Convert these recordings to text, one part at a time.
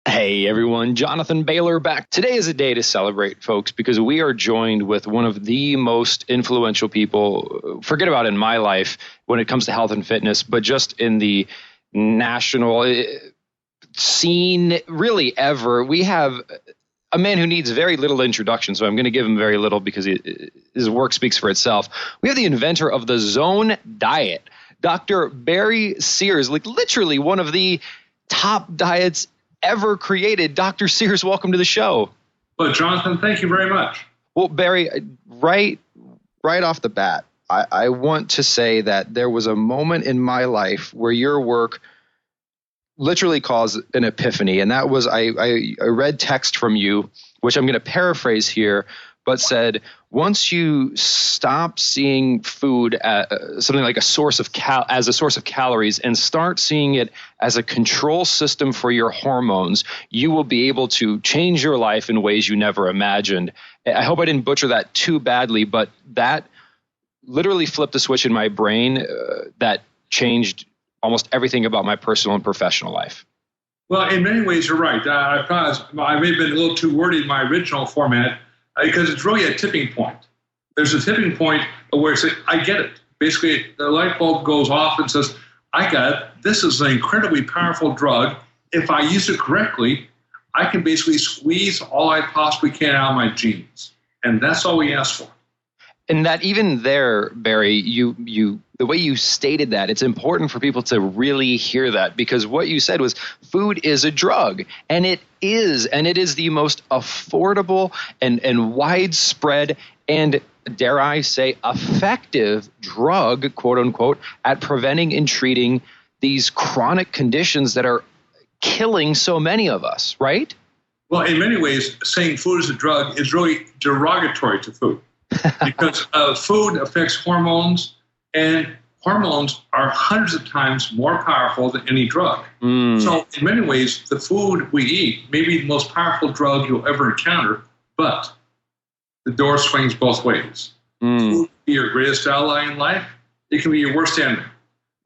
Hey everyone, Jonathan Bailor back. Today is a day to celebrate, folks, because we are joined with one of the most influential people, forget about in my life when it comes to health and fitness, but just in the national scene, really ever. We have a man who needs very little introduction, so I'm going to give him very little because his work speaks for itself. We have the inventor of the Zone Diet, Dr. Barry Sears, like literally one of the top diets ever created. Dr. Sears, welcome to the show. Well, Jonathan, thank you very much. Well, Barry, right off the bat, I want to say that there was a moment in my life where your work literally caused an epiphany, and that was I read text from you, which I'm going to paraphrase here, but said, once you stop seeing food as something like a source of calories and start seeing it as a control system for your hormones, you will be able to change your life in ways you never imagined. I hope I didn't butcher that too badly, but that literally flipped a switch in my brain that changed almost everything about my personal and professional life. Well, in many ways, you're right. I may have been a little too wordy in my original format, because it's really a tipping point. There's a tipping point where it's like, I get it. Basically, the light bulb goes off and says, I got it. This is an incredibly powerful drug. If I use it correctly, I can basically squeeze all I possibly can out of my genes. And that's all we ask for. And that even there, Barry, the way you stated that, it's important for people to really hear that, because what you said was food is a drug, and it is the most affordable and widespread and, dare I say, effective drug, quote unquote, at preventing and treating these chronic conditions that are killing so many of us, right? Well, in many ways, saying food is a drug is really derogatory to food. Because food affects hormones, and hormones are hundreds of times more powerful than any drug. So in many ways, the food we eat may be the most powerful drug you'll ever encounter, but the door swings both ways. Food can be your greatest ally in life. It can be your worst enemy.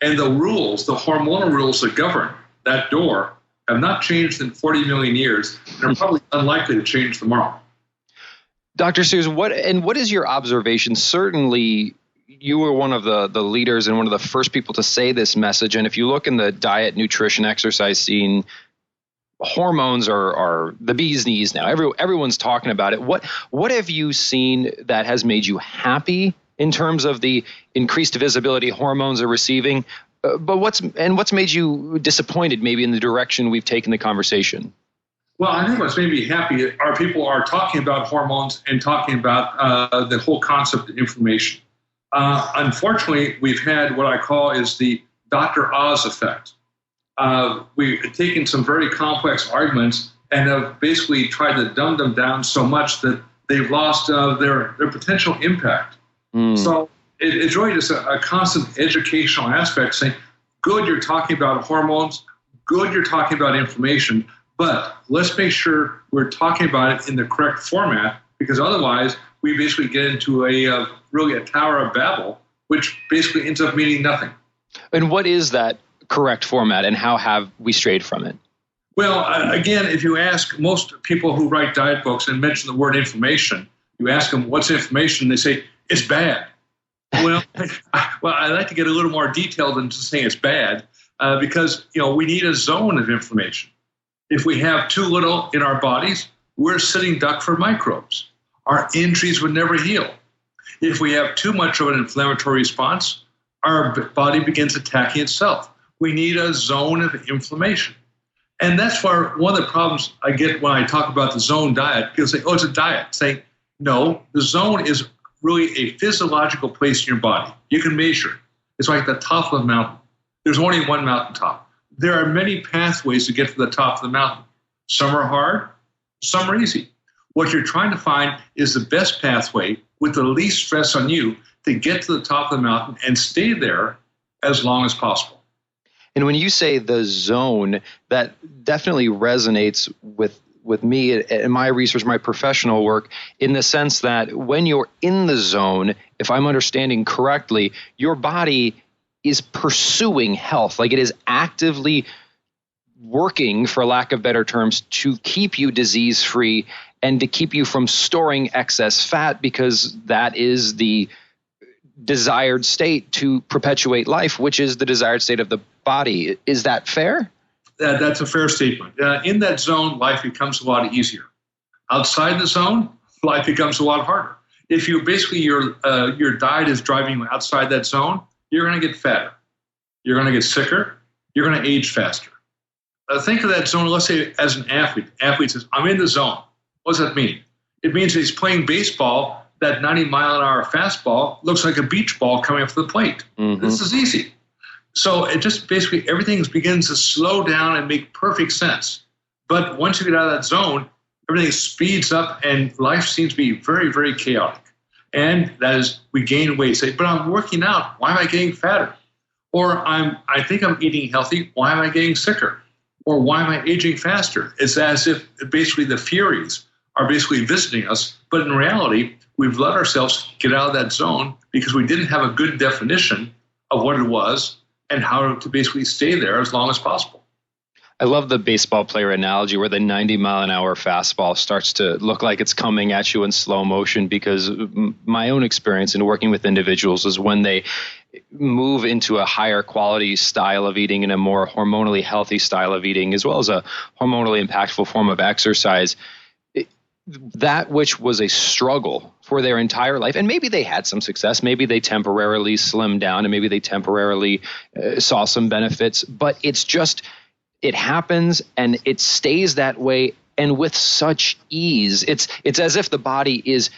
And the rules, the hormonal rules that govern that door, have not changed in 40 million years and are probably unlikely to change tomorrow. Dr. Sears, what is your observation? Certainly, you were one of the leaders and one of the first people to say this message. And if you look in the diet, nutrition, exercise scene, hormones are the bee's knees now. Everyone's talking about it. What have you seen that has made you happy in terms of the increased visibility hormones are receiving? But what's made you disappointed maybe in the direction we've taken the conversation? Well, I think what's made me happy are people are talking about hormones and talking about the whole concept of inflammation. Unfortunately, we've had what I call is the Dr. Oz effect. We've taken some very complex arguments and have basically tried to dumb them down so much that they've lost their potential impact. So it's really just a constant educational aspect saying, good, you're talking about hormones, good, you're talking about inflammation, but let's make sure we're talking about it in the correct format, because otherwise we basically get into really a Tower of Babel, which basically ends up meaning nothing. And what is that correct format, and how have we strayed from it? Well, again, if you ask most people who write diet books and mention the word inflammation, you ask them, what's inflammation? They say, it's bad. Well, I'd like to get a little more detailed than just saying it's bad, because we need a zone of inflammation. If we have too little in our bodies, we're a sitting duck for microbes. Our injuries would never heal. If we have too much of an inflammatory response, our body begins attacking itself. We need a zone of inflammation. And that's where one of the problems I get when I talk about the zone diet. People say, oh, it's a diet. Say, no, the zone is really a physiological place in your body. You can measure it. It's like the top of the mountain. There's only one mountaintop. There are many pathways to get to the top of the mountain. Some are hard, some are easy. What you're trying to find is the best pathway with the least stress on you to get to the top of the mountain and stay there as long as possible. And when you say the zone, that definitely resonates with me in my research, my professional work, in the sense that when you're in the zone, if I'm understanding correctly, your body is pursuing health. Like it is actively working, for lack of better terms, to keep you disease-free and to keep you from storing excess fat, because that is the desired state to perpetuate life, which is the desired state of the body. Is that fair? That's a fair statement. In that zone, life becomes a lot easier. Outside the zone, life becomes a lot harder. If you basically your diet is driving you outside that zone, you're going to get fatter. You're going to get sicker. You're going to age faster. Think of that zone, let's say, as an athlete. Athlete says, I'm in the zone. What does that mean? It means he's playing baseball. That 90-mile-an-hour fastball looks like a beach ball coming up to the plate. Mm-hmm. This is easy. So it just basically everything begins to slow down and make perfect sense. But once you get out of that zone, everything speeds up and life seems to be very, very chaotic. And that is, we gain weight. Say, but I'm working out. Why am I getting fatter? Or I think I'm eating healthy. Why am I getting sicker? Or why am I aging faster? It's as if basically the Furies are basically visiting us. But in reality, we've let ourselves get out of that zone because we didn't have a good definition of what it was and how to basically stay there as long as possible. I love the baseball player analogy where the 90-mile-an-hour fastball starts to look like it's coming at you in slow motion, because my own experience in working with individuals is when they move into a higher quality style of eating and a more hormonally healthy style of eating, as well as a hormonally impactful form of exercise, that which was a struggle for their entire life, and maybe they had some success, maybe they temporarily slimmed down, and maybe they temporarily saw some benefits, but it's just, it happens and it stays that way, and with such ease. It's as if the body is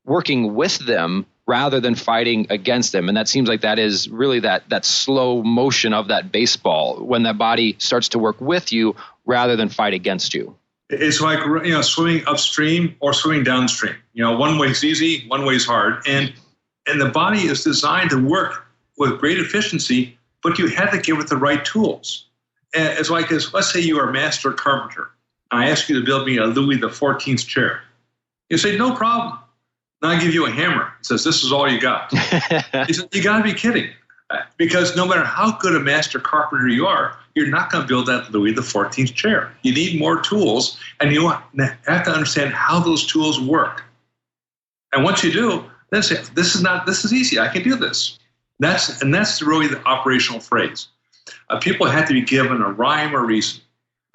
working with them rather than fighting against them. And that seems like that is really that slow motion of that baseball, when that body starts to work with you rather than fight against you. It's like, swimming upstream or swimming downstream. One way's easy, one way's hard. And the body is designed to work with great efficiency, but you have to give it the right tools. It's like this, let's say you are a master carpenter, and I ask you to build me a Louis XIV chair. You say, no problem. Then I give you a hammer. It says, this is all you got. You say, you got to be kidding. Because no matter how good a master carpenter you are, you're not going to build that Louis XIV chair. You need more tools, and you have to understand how those tools work. And once you do, then say, this is easy. I can do this. That's really the operational phrase. People have to be given a rhyme or reason,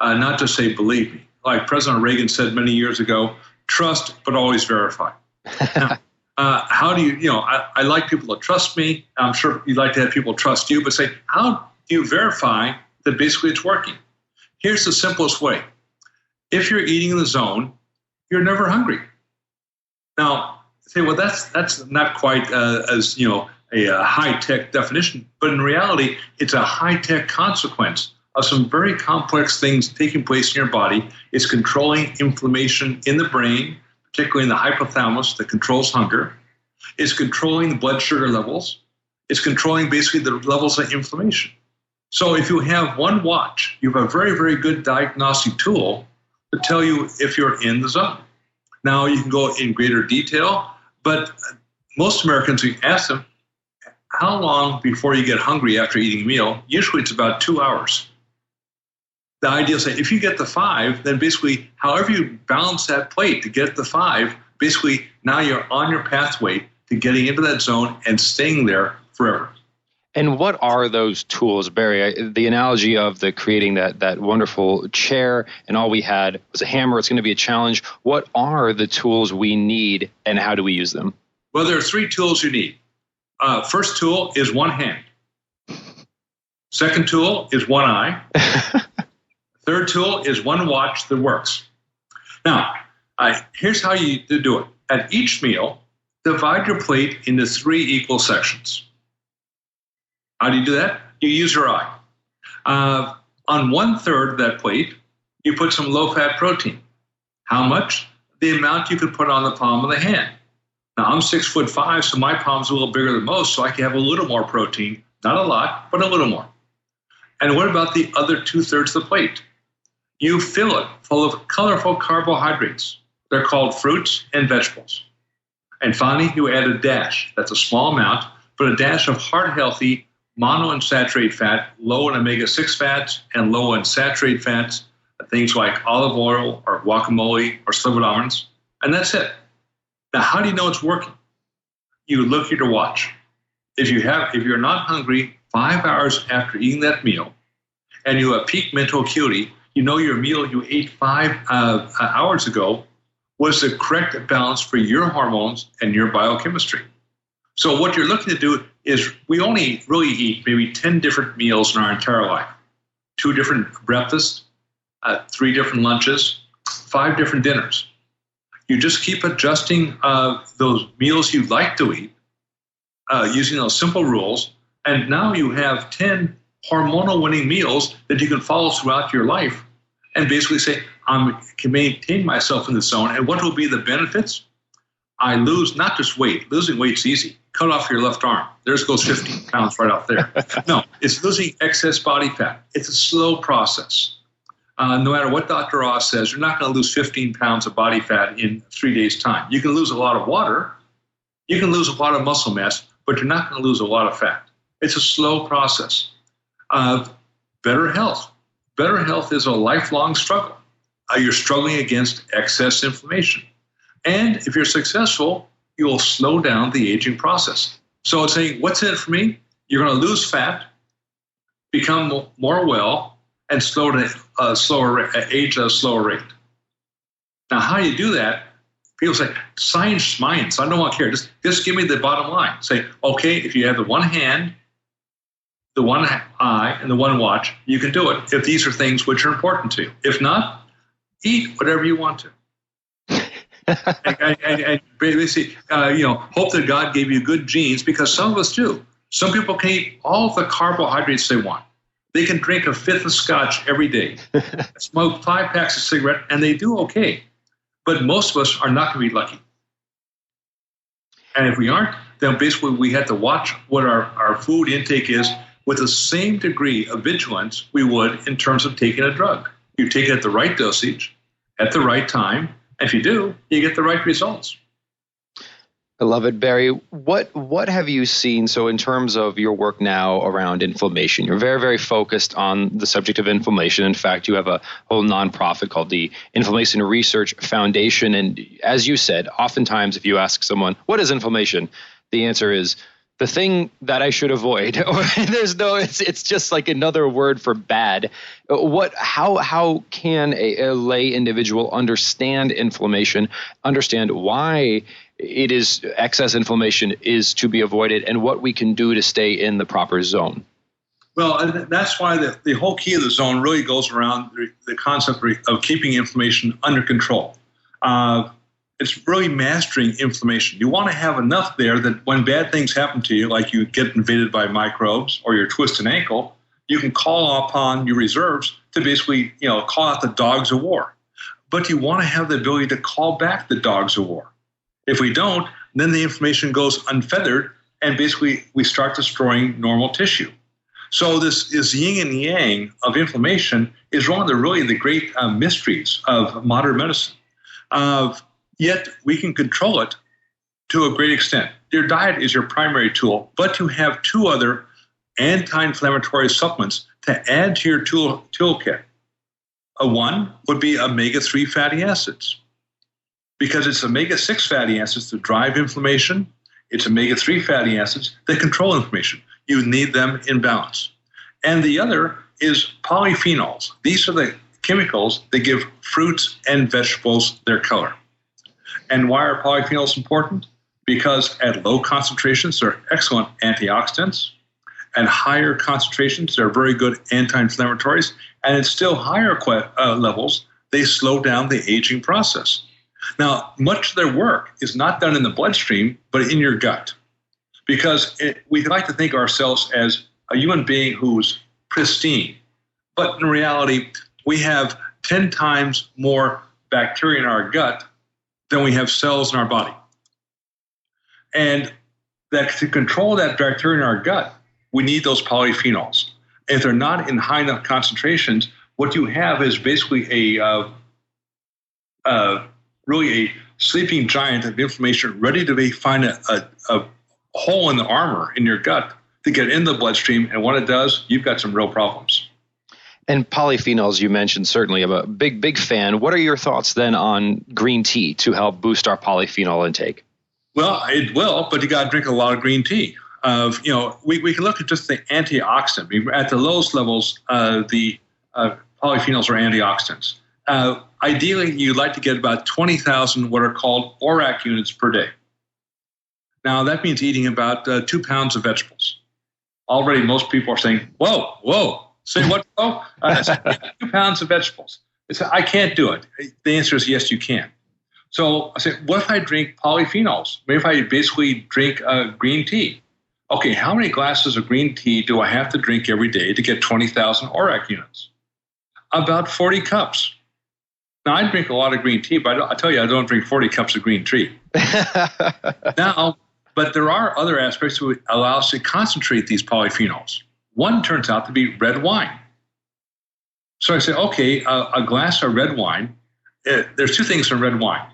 not just say, believe me. Like President Reagan said many years ago, trust, but always verify. Now, how do you, I like people to trust me. I'm sure you'd like to have people trust you, but say, how do you verify that basically it's working? Here's the simplest way. If you're eating in the zone, you're never hungry. Now, say, well, that's not quite as, a high-tech definition, but in reality, it's a high-tech consequence of some very complex things taking place in your body. It's controlling inflammation in the brain, particularly in the hypothalamus that controls hunger. It's controlling the blood sugar levels. It's controlling basically the levels of inflammation. So if you have one watch, you have a very, very good diagnostic tool to tell you if you're in the zone. Now, you can go in greater detail, but most Americans, we ask them, how long before you get hungry after eating a meal? Usually it's about 2 hours. The idea is that if you get the 5, then basically however you balance that plate to get the 5, basically now you're on your pathway to getting into that zone and staying there forever. And what are those tools, Barry? The analogy of creating that wonderful chair, and all we had was a hammer. It's going to be a challenge. What are the tools we need, and how do we use them? Well, there are 3 tools you need. First tool is one hand. Second tool is one eye. Third tool is one watch that works. Now, here's how you do it. At each meal, divide your plate into 3 equal sections. How do you do that? You use your eye. On 1/3 of that plate, you put some low-fat protein. How much? The amount you could put on the palm of the hand. Now, I'm 6'5", so my palm's a little bigger than most, so I can have a little more protein. Not a lot, but a little more. And what about the other 2/3 of the plate? You fill it full of colorful carbohydrates. They're called fruits and vegetables. And finally, you add a dash. That's a small amount, but a dash of heart-healthy monounsaturated fat, low in omega-6 fats, and low in saturated fats, things like olive oil or guacamole or slivered almonds, and that's it. Now, how do you know it's working? You look at your watch. If you're not hungry 5 hours after eating that meal, and you have peak mental acuity, you know your meal you ate 5 hours ago was the correct balance for your hormones and your biochemistry. So what you're looking to do is we only really eat maybe 10 different meals in our entire life. 2 different breakfasts, 3 different lunches, 5 different dinners. You just keep adjusting those meals you like to eat using those simple rules, and now you have 10 hormonal winning meals that you can follow throughout your life and basically say, I can maintain myself in the zone. And what will be the benefits? I lose not just weight. Losing weight's easy. Cut off your left arm. There goes 15 pounds right out there. No, it's losing excess body fat. It's a slow process. No matter what Dr. Oz says, you're not going to lose 15 pounds of body fat in 3 days' time. You can lose a lot of water. You can lose a lot of muscle mass, but you're not going to lose a lot of fat. It's a slow process. Better health. Better health is a lifelong struggle. You're struggling against excess inflammation. And if you're successful, you will slow down the aging process. So it's saying, what's in it for me? You're going to lose fat, become more well, and age at a slower rate. Now, how do you do that? People say, science, I don't want to care. Just give me the bottom line. Say, okay, if you have the one hand, the one eye, and the one watch, you can do it if these are things which are important to you. If not, eat whatever you want to. and basically, hope that God gave you good genes, because some of us do. Some people can eat all the carbohydrates they want. They can drink a fifth of scotch every day, smoke 5 packs of cigarette, and they do okay. But most of us are not going to be lucky. And if we aren't, then basically we have to watch what our food intake is with the same degree of vigilance we would in terms of taking a drug. You take it at the right dosage, at the right time, and if you do, you get the right results. I love it, Barry. What have you seen? So in terms of your work now around inflammation, you're very, very focused on the subject of inflammation. In fact, you have a whole nonprofit called the Inflammation Research Foundation. And as you said, oftentimes if you ask someone, what is inflammation? The answer is the thing that I should avoid. It's just like another word for bad. How can a lay individual understand inflammation, understand why it is excess inflammation is to be avoided, and what we can do to stay in the proper zone? Well, that's why the whole key of the zone really goes around the concept of keeping inflammation under control. It's really mastering inflammation. You want to have enough there that when bad things happen to you, like you get invaded by microbes or you twist an ankle, you can call upon your reserves to basically, call out the dogs of war. But you want to have the ability to call back the dogs of war. If we don't, then the inflammation goes unfeathered, and basically we start destroying normal tissue. So this yin and yang of inflammation is one of the great mysteries of modern medicine. Yet we can control it to a great extent. Your diet is your primary tool, but you have 2 other anti-inflammatory supplements to add to your toolkit. One would be omega-3 fatty acids, because it's omega-6 fatty acids that drive inflammation. It's omega-3 fatty acids that control inflammation. You need them in balance. And the other is polyphenols. These are the chemicals that give fruits and vegetables their color. And why are polyphenols important? Because at low concentrations, they're excellent antioxidants. At higher concentrations, they're very good anti-inflammatories. And at still higher levels, they slow down the aging process. Now, much of their work is not done in the bloodstream, but in your gut. Because we like to think of ourselves as a human being who's pristine. But in reality, we have 10 times more bacteria in our gut than we have cells in our body. And that to control that bacteria in our gut, we need those polyphenols. If they're not in high enough concentrations, what you have is basically really a sleeping giant of inflammation ready to find a hole in the armor in your gut to get in the bloodstream. And when it does, you've got some real problems. And polyphenols, you mentioned, certainly I'm a big fan. What are your thoughts then on green tea to help boost our polyphenol intake? Well, it will, but you got to drink a lot of green tea. We can look at just the antioxidant. At the lowest levels, the polyphenols are antioxidants. Ideally, you'd like to get about 20,000 what are called ORAC units per day. Now, that means eating about 2 pounds of vegetables. Already, most people are saying, whoa, say what? 2 pounds of vegetables. I can't do it. The answer is yes, you can. So I said, what if I drink polyphenols? Maybe if I basically drink green tea. Okay, how many glasses of green tea do I have to drink every day to get 20,000 ORAC units? About 40 cups. Now, I drink a lot of green tea, but I tell you, I don't drink 40 cups of green tea. Now, but there are other aspects that allow us to concentrate these polyphenols. One turns out to be red wine. So I say, okay, a glass of red wine. There's two things in red wine.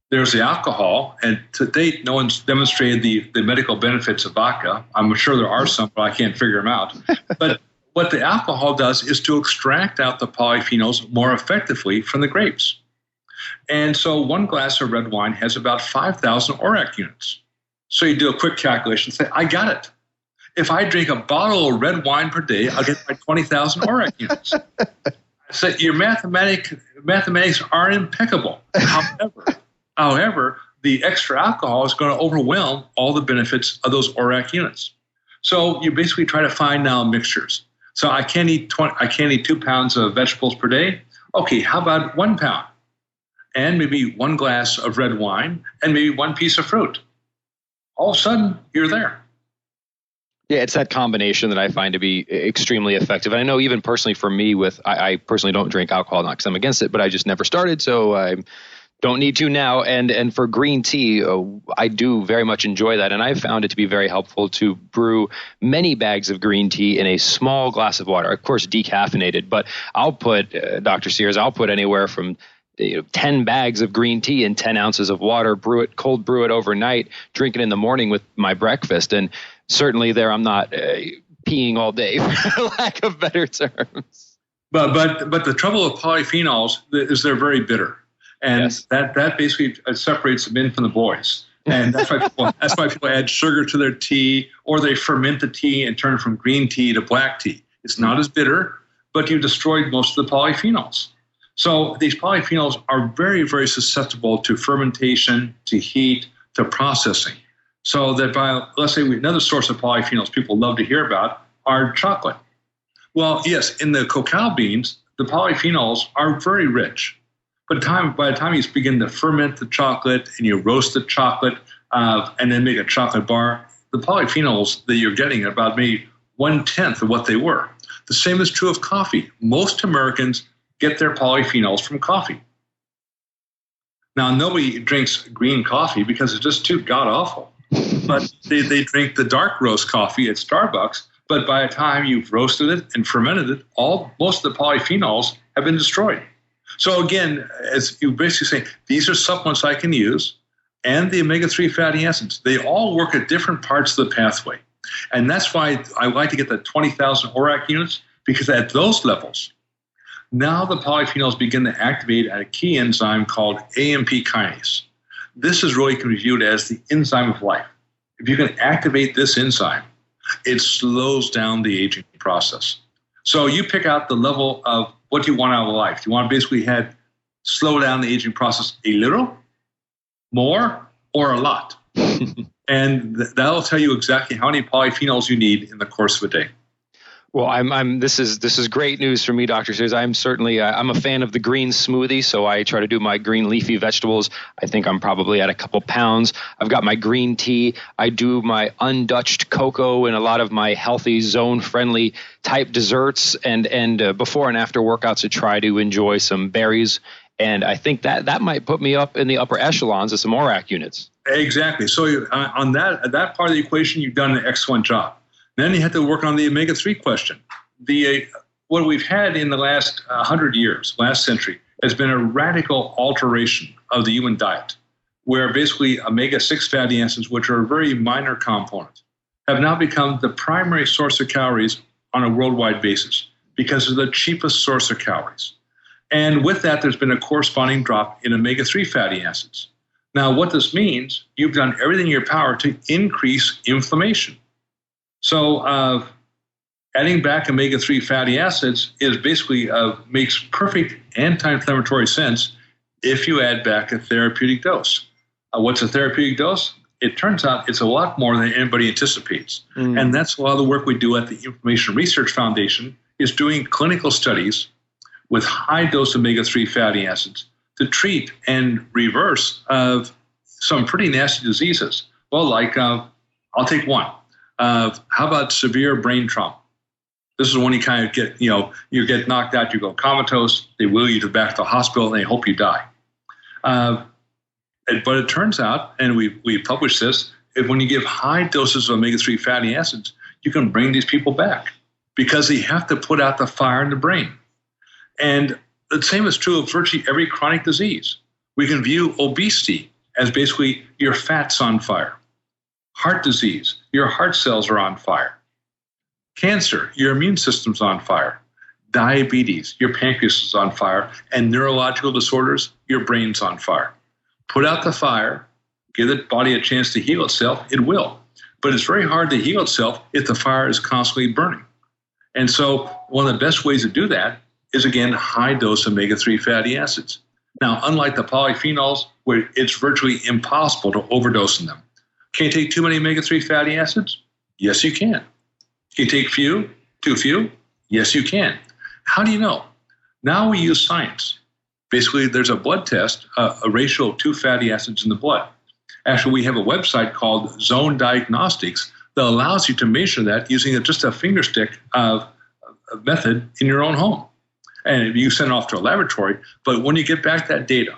There's the alcohol, and to date, no one's demonstrated the medical benefits of vodka. I'm sure there are some, but I can't figure them out. But what the alcohol does is to extract out the polyphenols more effectively from the grapes. And so one glass of red wine has about 5,000 ORAC units. So you do a quick calculation and say, I got it. If I drink a bottle of red wine per day, I'll get my 20,000 ORAC units. So your mathematics are impeccable. However, the extra alcohol is going to overwhelm all the benefits of those ORAC units. So you basically try to find now mixtures. So I can't eat 2 pounds of vegetables per day. Okay, how about 1 pound? And maybe 1 glass of red wine and maybe 1 piece of fruit. All of a sudden, you're there. Yeah, it's that combination that I find to be extremely effective. And I know even personally for me, I personally don't drink alcohol, not because I'm against it, but I just never started, so I don't need to now. And for green tea, I do very much enjoy that. And I've found it to be very helpful to brew many bags of green tea in a small glass of water, of course, decaffeinated. But I'll put, Dr. Sears, anywhere from 10 bags of green tea and 10 ounces of water, cold brew it overnight, drink it in the morning with my breakfast. And certainly there I'm not peeing all day, for lack of better terms. But the trouble with polyphenols is they're very bitter. And yes, that basically separates the men from the boys. And that's why people add sugar to their tea, or they ferment the tea and turn it from green tea to black tea. It's not as bitter, but you destroyed most of the polyphenols. So these polyphenols are very, very susceptible to fermentation, to heat, to processing. So that let's say another source of polyphenols people love to hear about are chocolate. Well, yes, in the cacao beans, the polyphenols are very rich. But by the time you begin to ferment the chocolate and you roast the chocolate and then make a chocolate bar, the polyphenols that you're getting are about maybe 1/10 of what they were. The same is true of coffee. Most Americans get their polyphenols from coffee. Now, nobody drinks green coffee because it's just too god-awful. But they drink the dark roast coffee at Starbucks, but by the time you've roasted it and fermented it, most of the polyphenols have been destroyed. So again, as you basically say, these are supplements I can use, and the omega-3 fatty acids. They all work at different parts of the pathway. And that's why I like to get the 20,000 ORAC units, because at those levels, now the polyphenols begin to activate at a key enzyme called AMP kinase. This is really can be viewed as the enzyme of life. If you can activate this enzyme, it slows down the aging process. So you pick out the level of what you want out of life. You want to basically slow down the aging process a little, more, or a lot. And that'll tell you exactly how many polyphenols you need in the course of a day. Well, this is great news for me, Dr. Sears. I'm certainly I'm a fan of the green smoothie, so I try to do my green leafy vegetables. I think I'm probably at a couple pounds. I've got my green tea. I do my undutched cocoa and a lot of my healthy, zone-friendly type desserts, and before and after workouts, I try to enjoy some berries. And I think that might put me up in the upper echelons of some ORAC units. Exactly. So on that part of the equation, you've done an excellent job. Then you have to work on the omega-3 question. What we've had in the last 100 years, last century, has been a radical alteration of the human diet, where basically omega-6 fatty acids, which are a very minor component, have now become the primary source of calories on a worldwide basis because they're the cheapest source of calories. And with that, there's been a corresponding drop in omega-3 fatty acids. Now, what this means, you've done everything in your power to increase inflammation. So adding back omega-3 fatty acids is basically makes perfect anti-inflammatory sense if you add back a therapeutic dose. What's a therapeutic dose? It turns out it's a lot more than anybody anticipates. And that's a lot of the work we do at the Inflammation Research Foundation is doing clinical studies with high dose omega-3 fatty acids to treat and reverse some pretty nasty diseases. Well, like I'll take one. How about severe brain trauma? This is when you kind of get, you get knocked out, you go comatose, they wheel you back to the hospital, and they hope you die. But it turns out, and we published this, when you give high doses of omega-3 fatty acids, you can bring these people back because they have to put out the fire in the brain. And the same is true of virtually every chronic disease. We can view obesity as basically your fat's on fire. Heart disease, your heart cells are on fire. Cancer, your immune system's on fire. Diabetes, your pancreas is on fire. And neurological disorders, your brain's on fire. Put out the fire, give the body a chance to heal itself, it will. But it's very hard to heal itself if the fire is constantly burning. And so one of the best ways to do that is, again, high dose omega-3 fatty acids. Now, unlike the polyphenols, where it's virtually impossible to overdose in them. Can you take too many omega-3 fatty acids? Yes, you can. Can you take too few? Yes, you can. How do you know? Now we use science. Basically, there's a blood test, a ratio of 2 fatty acids in the blood. Actually, we have a website called Zone Diagnostics that allows you to measure that using just a finger stick method in your own home. And you send it off to a laboratory, but when you get back that data,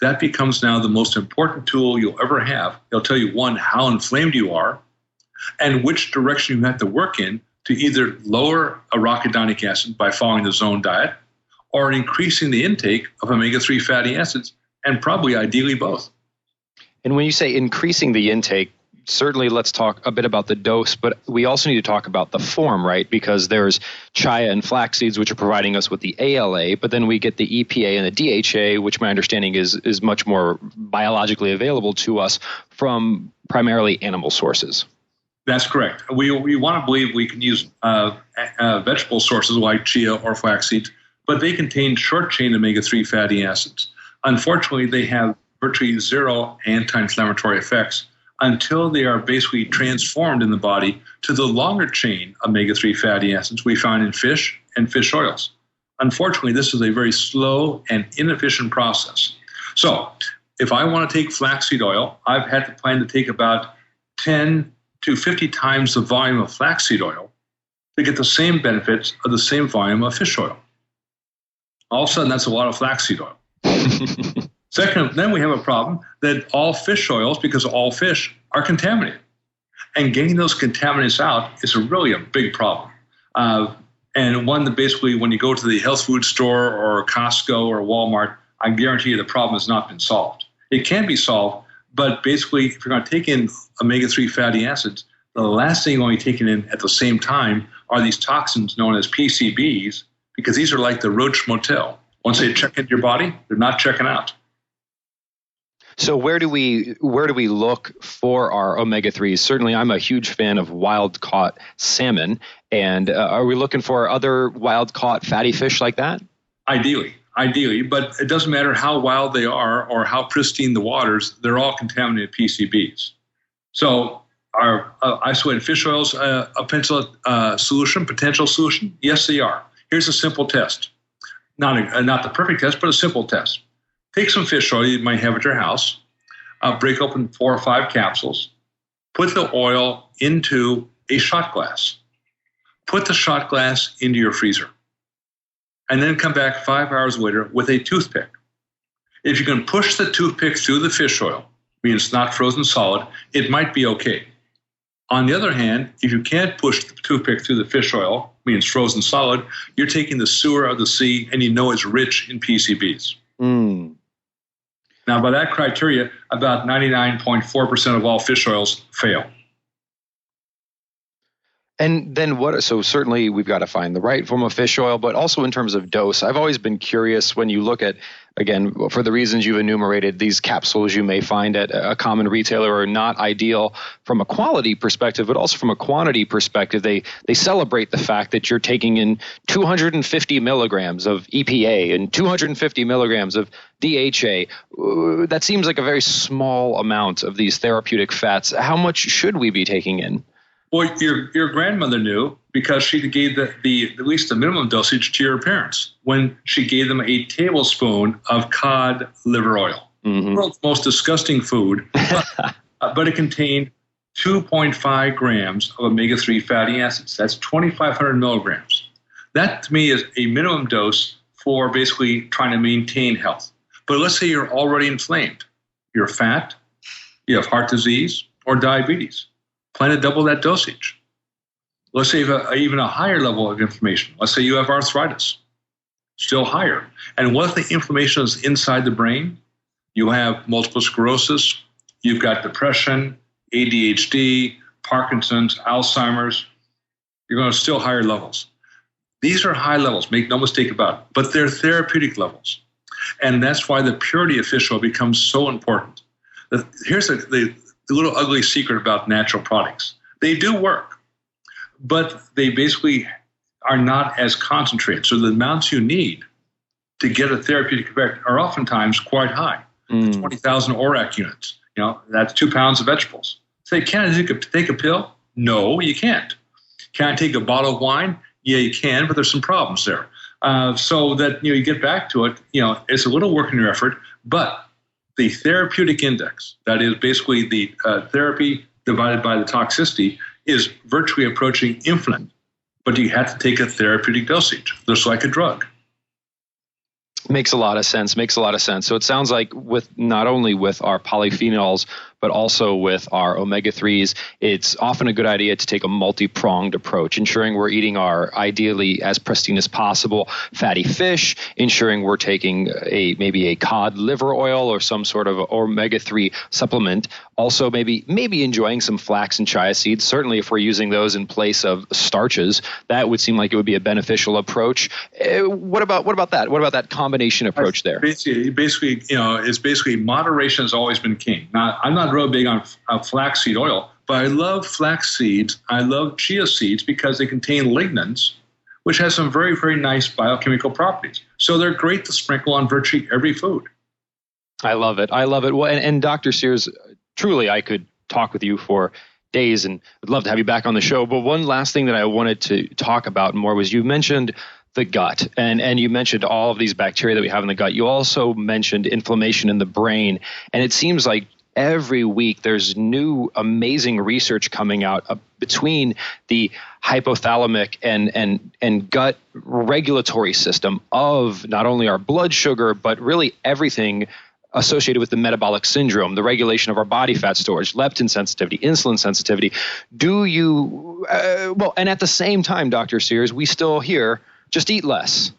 that becomes now the most important tool you'll ever have. It'll tell you, one, how inflamed you are, and which direction you have to work in to either lower arachidonic acid by following the zone diet or increasing the intake of omega-3 fatty acids, and probably ideally both. And when you say increasing the intake, certainly let's talk a bit about the dose, but we also need to talk about the form, right? Because there's chia and flax seeds, which are providing us with the ALA, but then we get the EPA and the DHA, which my understanding is much more biologically available to us from primarily animal sources. That's correct. We want to believe we can use vegetable sources like chia or flax seeds, but they contain short-chain omega-3 fatty acids. Unfortunately, they have virtually zero anti-inflammatory effects until they are basically transformed in the body to the longer chain omega-3 fatty acids we find in fish and fish oils. Unfortunately, this is a very slow and inefficient process. So if I want to take flaxseed oil, I've had to plan to take about 10 to 50 times the volume of flaxseed oil to get the same benefits of the same volume of fish oil. All of a sudden, that's a lot of flaxseed oil. Second, then we have a problem that all fish oils, because all fish, are contaminated. And getting those contaminants out is really a big problem. And one that basically, when you go to the health food store or Costco or Walmart, I guarantee you the problem has not been solved. It can be solved, but basically, if you're going to take in omega-3 fatty acids, the last thing you want to be taking in at the same time are these toxins known as PCBs, because these are like the roach motel. Once they check into your body, they're not checking out. So where do we look for our omega-3s? Certainly, I'm a huge fan of wild-caught salmon. And are we looking for other wild-caught fatty fish like that? Ideally, but it doesn't matter how wild they are or how pristine the waters, they're all contaminated PCBs. So are isolated fish oils a potential solution? Yes, they are. Here's a simple test. Not the perfect test, but a simple test. Take some fish oil you might have at your house, break open 4 or 5 capsules, put the oil into a shot glass. Put the shot glass into your freezer, and then come back 5 hours later with a toothpick. If you can push the toothpick through the fish oil, meaning it's not frozen solid, it might be okay. On the other hand, if you can't push the toothpick through the fish oil, meaning it's frozen solid, you're taking the sewer of the sea, and you know it's rich in PCBs. Now, by that criteria, about 99.4% of all fish oils fail. And then what? So certainly we've got to find the right form of fish oil, but also in terms of dose, I've always been curious when you look at, again, for the reasons you've enumerated, these capsules you may find at a common retailer are not ideal from a quality perspective, but also from a quantity perspective. They celebrate the fact that you're taking in 250 milligrams of EPA and 250 milligrams of DHA. That seems like a very small amount of these therapeutic fats. How much should we be taking in? Well, your grandmother knew because she gave at least the minimum dosage to your parents when she gave them a tablespoon of cod liver oil. Mm-hmm. The world's most disgusting food, but it contained 2.5 grams of omega-3 fatty acids. That's 2,500 milligrams. That, to me, is a minimum dose for basically trying to maintain health. But let's say you're already inflamed. You're fat, you have heart disease, or diabetes. Plan to double that dosage. Let's say you have even a higher level of inflammation. Let's say you have arthritis, still higher. And what if the inflammation is inside the brain? You have multiple sclerosis, you've got depression, ADHD, Parkinson's, Alzheimer's. You're going to still higher levels. These are high levels, make no mistake about it, but they're therapeutic levels. And that's why the purity of fish oil becomes so important. Here's the little ugly secret about natural products. They do work, but they basically are not as concentrated. So the amounts you need to get a therapeutic effect are oftentimes quite high. 20,000 ORAC units. That's 2 pounds of vegetables. Say, can I take a pill? No, you can't. Can I take a bottle of wine? Yeah, you can, but there's some problems there. So that you get back to it, it's a little work in your effort, but the therapeutic index, that is basically the therapy divided by the toxicity, is virtually approaching infinite. But you have to take a therapeutic dosage, just like a drug. Makes a lot of sense. So it sounds like not only with our polyphenols, but also with our omega-3s, it's often a good idea to take a multi-pronged approach, ensuring we're eating our ideally as pristine as possible fatty fish, ensuring we're taking maybe a cod liver oil or some sort of omega-3 supplement. Also, maybe enjoying some flax and chia seeds. Certainly, if we're using those in place of starches, that would seem like it would be a beneficial approach. What about that? What about that combination approach there? Basically moderation has always been king. Now, I'm not real big on flaxseed oil, but I love flax seeds. I love chia seeds because they contain lignans, which has some very, very nice biochemical properties. So they're great to sprinkle on virtually every food. I love it. Well, and Dr. Sears, truly, I could talk with you for days and would love to have you back on the show. But one last thing that I wanted to talk about more was you mentioned the gut, and you mentioned all of these bacteria that we have in the gut. You also mentioned inflammation in the brain, and it seems like every week there's new amazing research coming out between the hypothalamic and gut regulatory system of not only our blood sugar, but really everything associated with the metabolic syndrome, the regulation of our body fat storage, leptin sensitivity, insulin sensitivity. And at the same time, Dr. Sears, we still hear just eat less.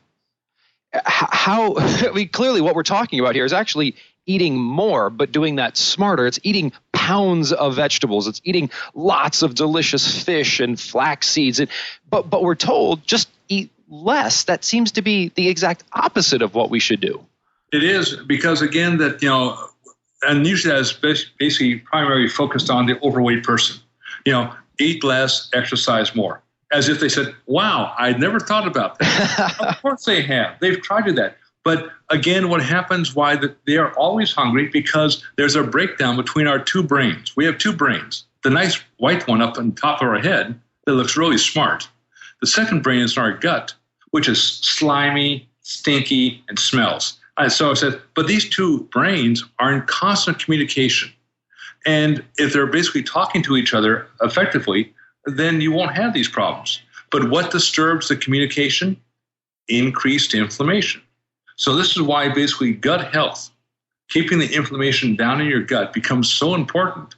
Clearly what we're talking about here is actually eating more, but doing that smarter. It's eating pounds of vegetables. It's eating lots of delicious fish and flax seeds. But we're told just eat less. That seems to be the exact opposite of what we should do. It is, because again, and usually that is basically primarily focused on the overweight person. Eat less, exercise more. As if they said, wow, I'd never thought about that. Of course they have. They've tried to do that. But again, what happens, they are always hungry because there's a breakdown between our two brains. We have two brains. The nice white one up on top of our head that looks really smart. The second brain is in our gut, which is slimy, stinky, and smells. So I said, but these two brains are in constant communication. And if they're basically talking to each other effectively, then you won't have these problems. But what disturbs the communication? Increased inflammation. So this is why basically gut health, keeping the inflammation down in your gut, becomes so important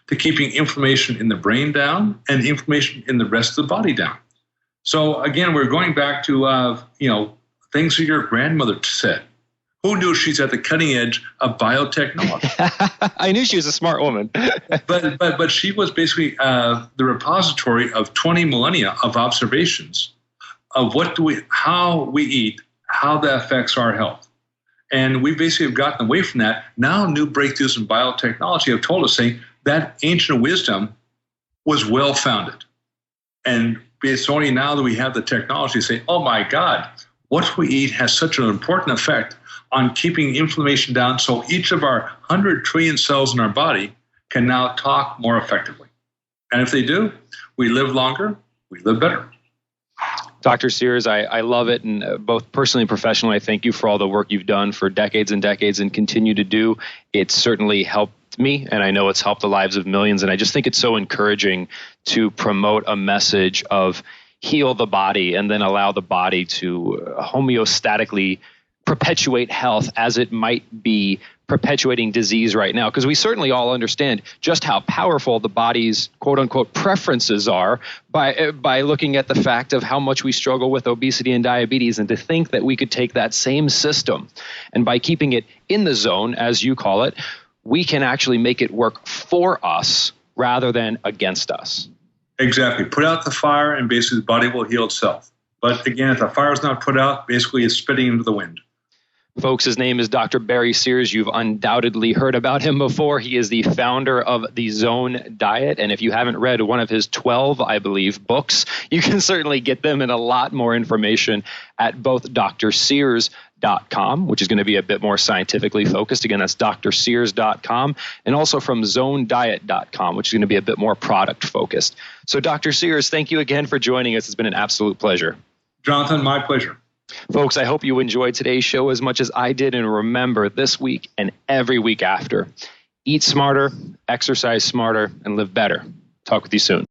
to keeping inflammation in the brain down and inflammation in the rest of the body down. So again, we're going back to things that your grandmother said. Who knew she's at the cutting edge of biotechnology? I knew she was a smart woman. but she was basically the repository of 20 millennia of observations of how we eat, how that affects our health. And we basically have gotten away from that. Now new breakthroughs in biotechnology have told us, saying that ancient wisdom was well-founded. And it's only now that we have the technology to say, oh my God, what we eat has such an important effect on keeping inflammation down, so each of our 100 trillion cells in our body can now talk more effectively. And if they do, we live longer, we live better. Dr. Sears, I love it, and both personally and professionally, I thank you for all the work you've done for decades and decades and continue to do. It's certainly helped me, and I know it's helped the lives of millions, and I just think it's so encouraging to promote a message of heal the body and then allow the body to homeostatically perpetuate health as it might be perpetuating disease right now. Because we certainly all understand just how powerful the body's quote unquote preferences are by looking at the fact of how much we struggle with obesity and diabetes, and to think that we could take that same system and by keeping it in the zone, as you call it, we can actually make it work for us rather than against us. Exactly. Put out the fire and basically the body will heal itself. But again, if the fire is not put out, basically it's spitting into the wind. Folks, his name is Dr. Barry Sears. You've undoubtedly heard about him before. He is the founder of the Zone Diet. And if you haven't read one of his 12, I believe, books, you can certainly get them and a lot more information at both drsears.com, which is going to be a bit more scientifically focused. Again, that's drsears.com, and also from zonediet.com, which is going to be a bit more product focused. So Dr. Sears, thank you again for joining us. It's been an absolute pleasure. Jonathan, my pleasure. Folks, I hope you enjoyed today's show as much as I did. And remember, this week and every week after, eat smarter, exercise smarter, and live better. Talk with you soon.